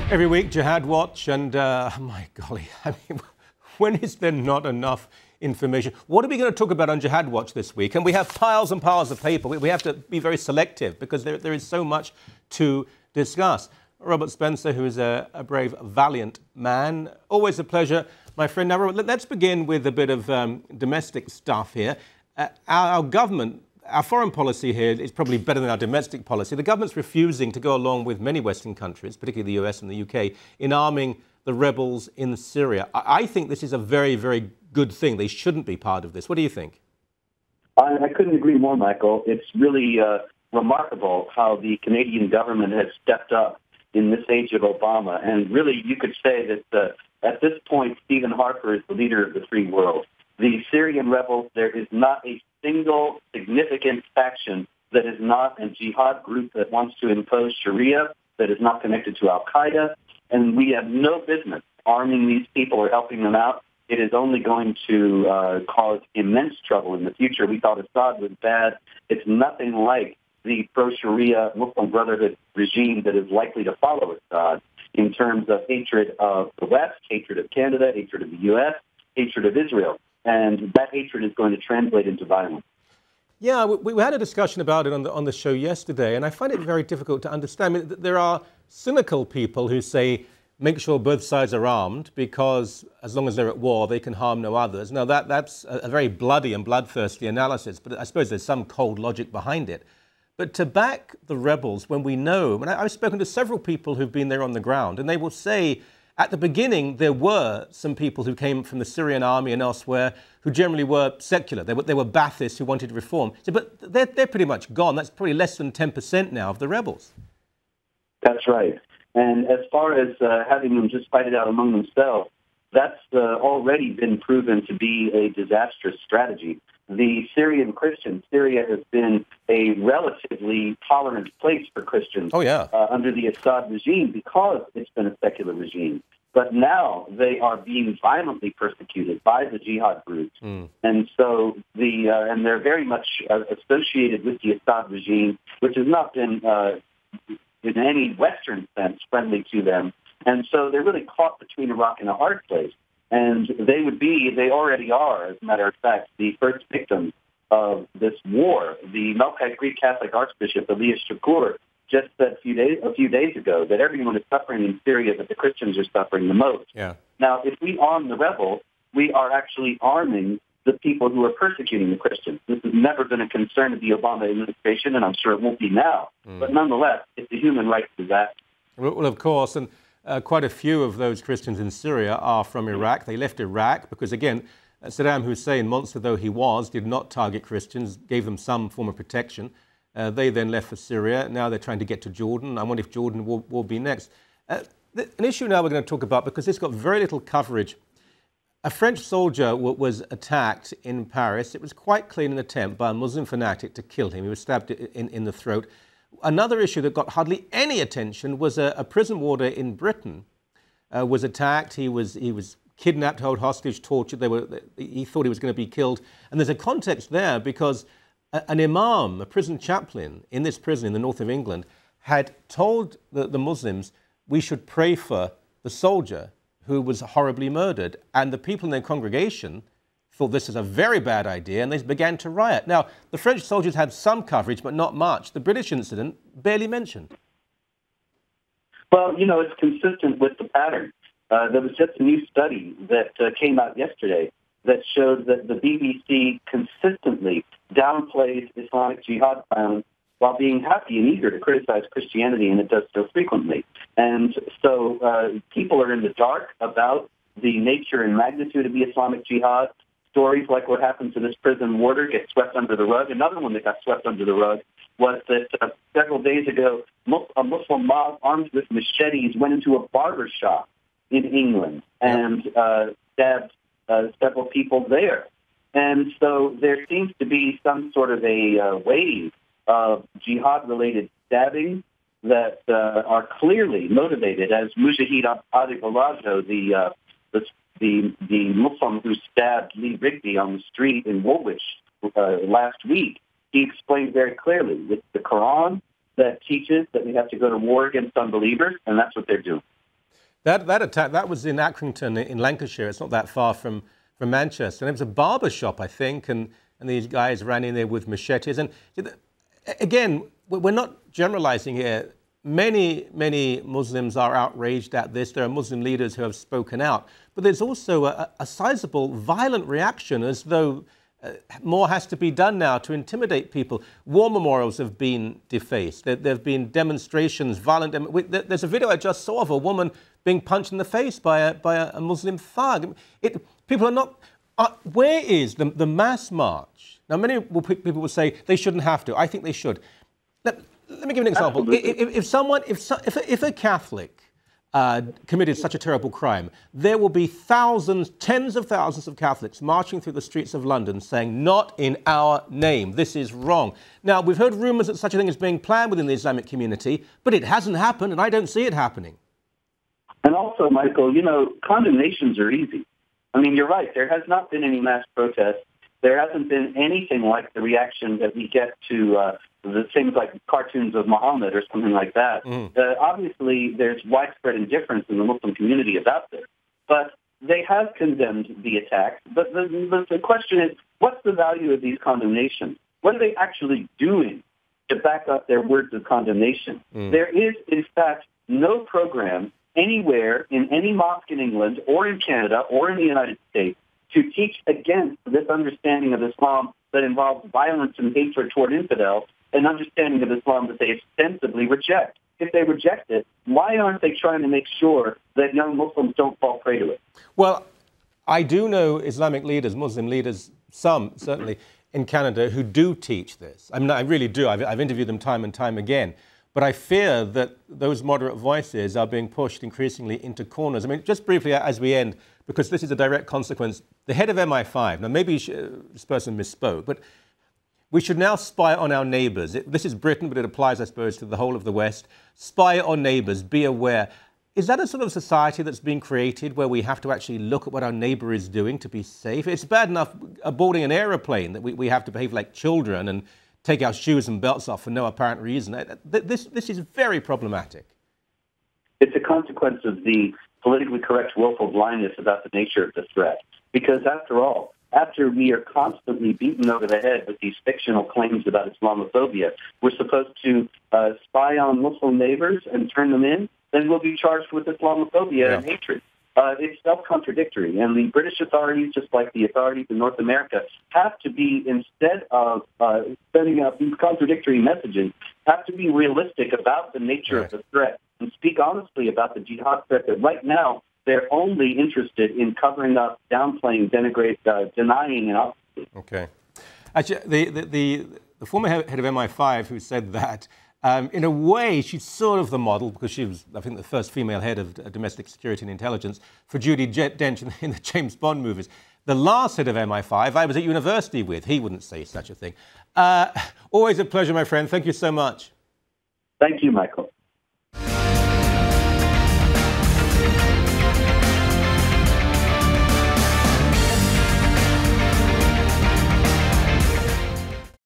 Every week, Jihad Watch, and my golly, I mean, when is there not enough information? What are we going to talk about on Jihad Watch this week? And we have piles and piles of paper. We have to be very selective because there is so much to discuss. Robert Spencer, who is a brave, valiant man. Always a pleasure, my friend. Now, Robert, let's begin with a bit of domestic stuff here. Our government, our foreign policy here is probably better than our domestic policy. The government's refusing to go along with many Western countries, particularly the US and the UK, in arming the rebels in Syria. I think this is a very, very good thing. They shouldn't be part of this. What do you think? I couldn't agree more, Michael. It's really remarkable how the Canadian government has stepped up in this age of Obama. And really, you could say that at this point, Stephen Harper is the leader of the free world. The Syrian rebels, there is not a single significant faction that is not a jihad group that wants to impose Sharia, that is not connected to Al-Qaeda, and we have no business arming these people or helping them out. It is only going to cause immense trouble in the future. We thought Assad was bad. It's nothing like the pro-Sharia Muslim Brotherhood regime that is likely to follow Assad in terms of hatred of the West, hatred of Canada, hatred of the U.S., hatred of Israel. And that hatred is going to translate into violence. Yeah, we had a discussion about it on the show yesterday, and I find it very difficult to understand. I mean, there are cynical people who say, make sure both sides are armed, because as long as they're at war, they can harm no others. Now, that's a very bloody and bloodthirsty analysis, but I suppose there's some cold logic behind it. But to back the rebels when we know, and I've spoken to several people who've been there on the ground, and they will say, at the beginning, there were some people who came from the Syrian army and elsewhere who generally were secular. They were Baathists who wanted reform. So, but they're pretty much gone. That's probably less than 10% now of the rebels. That's right. And as far as having them just fight it out among themselves, that's already been proven to be a disastrous strategy. The Syrian Christians, Syria has been a relatively tolerant place for Christians under the Assad regime because it's been a secular regime. But now they are being violently persecuted by the jihad groups. And so and they're very much associated with the Assad regime, which has not been in any Western sense friendly to them. And so they're really caught between a rock and a hard place. And they already are, as a matter of fact, the first victims of this war. The Melkite Greek Catholic Archbishop Elias Shakur just said a few days ago that everyone is suffering in Syria, but the Christians are suffering the most. Yeah. Now, if we arm the rebels, we are actually arming the people who are persecuting the Christians. This has never been a concern of the Obama administration, and I'm sure it won't be now. But nonetheless, it's a human rights disaster. Well, of course, and quite a few of those Christians in Syria are from Iraq. They left Iraq because, again, Saddam Hussein, monster though he was, did not target Christians, gave them some form of protection. They then left for Syria. Now they're trying to get to Jordan. I wonder if Jordan will be next. An issue now we're going to talk about, because this got very little coverage. A French soldier was attacked in Paris. It was quite clearly an attempt by a Muslim fanatic to kill him. He was stabbed in the throat. Another issue that got hardly any attention was a prison warder in Britain was attacked. He was kidnapped, held hostage, tortured. He thought he was going to be killed. And there's a context there because an imam, a prison chaplain in this prison in the north of England, had told the Muslims, we should pray for the soldier who was horribly murdered. And the people in their congregation thought this was a very bad idea, and they began to riot. Now, the French soldiers had some coverage, but not much. The British incident, barely mentioned. Well, it's consistent with the pattern. There was just a new study that came out yesterday that showed that the BBC consistently downplays Islamic jihad violence while being happy and eager to criticize Christianity, and it does so frequently. And so people are in the dark about the nature and magnitude of the Islamic jihad. Stories like what happened to this prison warder get swept under the rug. Another one that got swept under the rug was that several days ago, a Muslim mob armed with machetes went into a barber shop in England and stabbed several people there. And so there seems to be some sort of a wave of jihad-related stabbings that are clearly motivated, as Mujahid Adibalajo, the Muslim who stabbed Lee Rigby on the street in Woolwich last week, he explained very clearly it's the Quran that teaches that we have to go to war against unbelievers, and that's what they're doing. That attack, that was in Accrington in Lancashire. It's not that far from Manchester. And it was a barber shop, I think, and these guys ran in there with machetes. And again, we're not generalizing here. Many Muslims are outraged at this. There are Muslim leaders who have spoken out. But there's also a sizable violent reaction, as though more has to be done now to intimidate people. War memorials have been defaced. There have been demonstrations, violent. There's a video I just saw of a woman being punched in the face by a Muslim thug. People are not. Where is the mass march? Now, many people will say they shouldn't have to. I think they should. Let me give you an example. If a Catholic committed such a terrible crime, there will be thousands, tens of thousands of Catholics marching through the streets of London saying, "Not in our name. This is wrong." Now, we've heard rumours that such a thing is being planned within the Islamic community, but it hasn't happened, and I don't see it happening. And also, Michael, condemnations are easy. I mean, you're right. There has not been any mass protest. There hasn't been anything like the reaction that we get to the things like cartoons of Muhammad or something like that. Obviously, there's widespread indifference in the Muslim community about this. But they have condemned the attack. But the question is, what's the value of these condemnations? What are they actually doing to back up their words of condemnation? There is, in fact, no program anywhere in any mosque in England or in Canada or in the United States to teach against this understanding of Islam that involves violence and hatred toward infidels, an understanding of Islam that they ostensibly reject. If they reject it, why aren't they trying to make sure that young Muslims don't fall prey to it? Well, I do know Islamic leaders, Muslim leaders, some certainly in Canada, who do teach this. I mean, I really do. I've interviewed them time and time again. But I fear that those moderate voices are being pushed increasingly into corners. I mean, just briefly as we end, because this is a direct consequence, the head of MI5, now maybe this person misspoke, but we should now spy on our neighbours. This is Britain, but it applies, I suppose, to the whole of the West. Spy on neighbours, be aware. Is that a sort of society that's being created where we have to actually look at what our neighbour is doing to be safe? It's bad enough boarding an aeroplane that we have to behave like children and take our shoes and belts off for no apparent reason. This is very problematic. It's a consequence of the politically correct willful blindness about the nature of the threat. Because after all, after we are constantly beaten over the head with these fictional claims about Islamophobia, we're supposed to spy on Muslim neighbors and turn them in, then we'll be charged with Islamophobia and hatred. It's self-contradictory, and the British authorities, just like the authorities in North America, have to be, instead of sending out these contradictory messages, have to be realistic about the nature of the threat and speak honestly about the jihad threat that right now they're only interested in covering up, downplaying, denying, and obfuscating. Okay. Actually, the former head of MI5 who said that, in a way, she's sort of the model, because she was, I think, the first female head of domestic security and intelligence for Judi Dench in the James Bond movies. The last head of MI5 I was at university with. He wouldn't say such a thing. Always a pleasure, my friend. Thank you so much. Thank you, Michael.